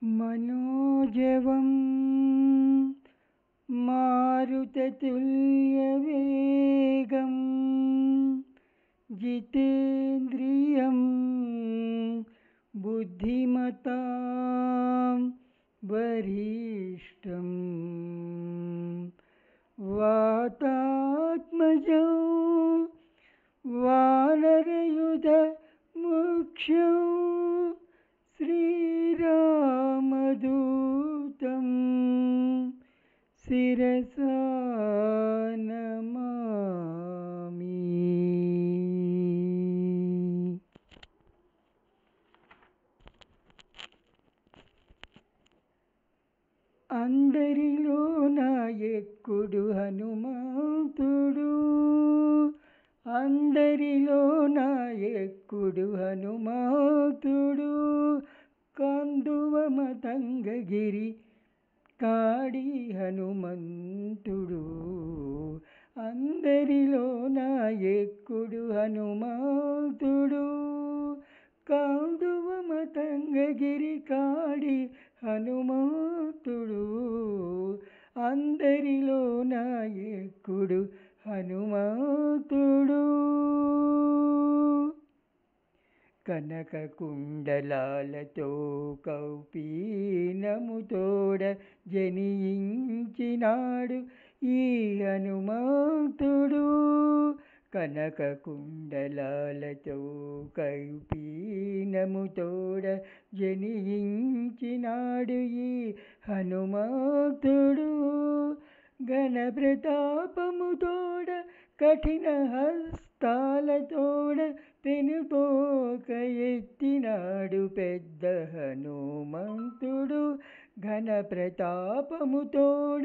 मनोजवं मारुततुल्यवेगं जितेन्द्रियं बुद्धिमतां वरिष्ठं वातात्मजं वानरयुधमुख्यं श्रीरामदूतं शिरसा नमामि। అందరిలోన ఎక్కుడు హనుమంతుడు, అందరిలోన ఎక్కుడు హనుమంతుడు, కందువ మతంగగిరి కాడి హనుమంతుడు. అందరిలోన ఎక్కుడు హనుమంతుడు, కందువ మతంగగిరి కాడి హనుమంతుడు. అందరిలోన ఎక్కుడు హనుమంతుడు. కనక కుండలాలతో కౌపీనముతోడ జనించినాడు ఈ హనుమంతుడు. కనక కుండలాలతో కౌపీనముతోడ జనించినాడు ఈ హనుమంతుడు. ఘన ప్రతాపముతోడ కఠిన హస్తాలతోడ పెనుతోక ఎత్తినాడు పెద్ద హనుమంతుడు. ఘన ప్రతాపముతోడ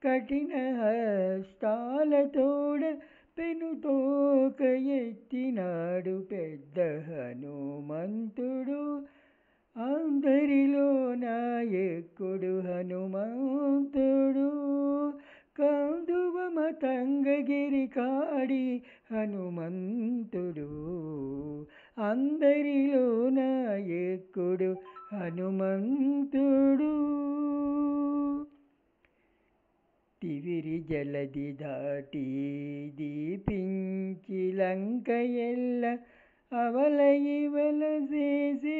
కఠిన హస్తాలతోడ పెనుతోక ఎత్తినాడు పెద్ద హనుమంతుడు. అందరిలోన ఎక్కుడు హనుమంతుడు, కందువ మతంగగిరి కాడి హనుమంతుడు. అందరిలోన ఎక్కుడు హనుమంతుడు. తివిరి జలది దాటి దీపించి లంక ఎల్ల అవల ఇవల చేసే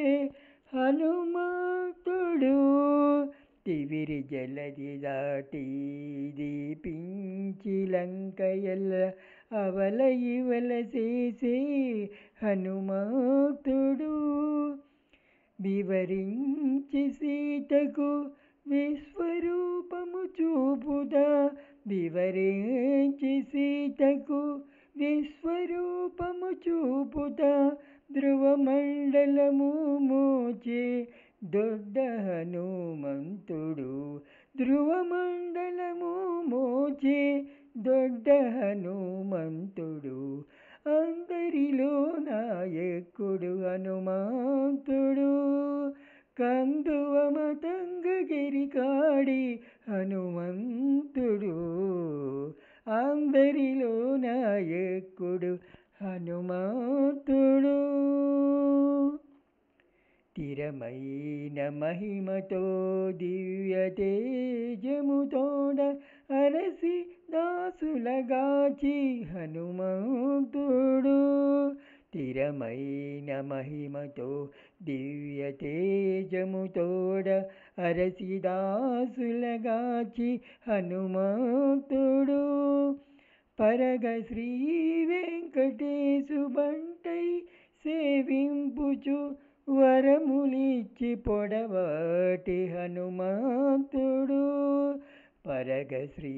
హనుమంతుడు. తివిరి జలది దాటి దీపించి లంక ఎల్ల అవల ఇవల చేసే హనుమంతుడు. వివరించి సీతకు విశ్వరూపము చూపుదా, వివరించి సీతకు విశ్వరూపము చూపుదా, ధ్రువమండలము మోచే దొడ్డ హనుమంతుడు. ధ్రువమండలము మోచే దొడ్డ హనుమంతుడు. అందరిలోన ఎక్కుడు హనుమంతుడు, కందువ మతంగగిరి కాడి హనుమంతుడు. అందరిలోన ఎక్కుడు హనుమంతుడు. స్థిరమైన మహిమతో దివ్య తేజముతోడ అరసి దాసులగాచి హనుమంతుడు. స్థిరమైన మహిమతో దివ్య తేజముతోడ అరసి దాసులగాచి హనుమంతుడు. పరగ శ్రీ వెంకటేశు బంటై సేవింపుచు వరములిచ్చి పొడవాటి హనుమంతుడు. పరగ శ్రీ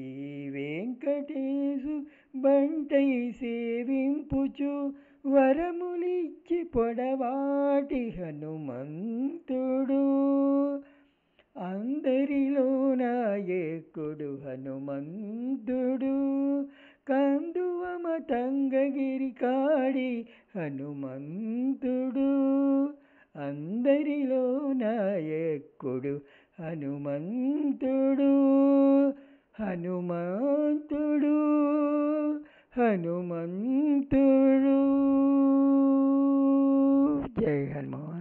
వెంకటేశు బంటై సేవింపుచు వరములిచ్చి పొడవాటి హనుమంతుడు. అందరిలోన ఎక్కుడు హనుమంతుడు, కందువ మతంగగిరి కాడి హనుమంతుడు. అందరిలోన ఎక్కుడు హనుమంతుడు, హనుమంతుడు, హనుమంతుడు. జై హనుమాన్.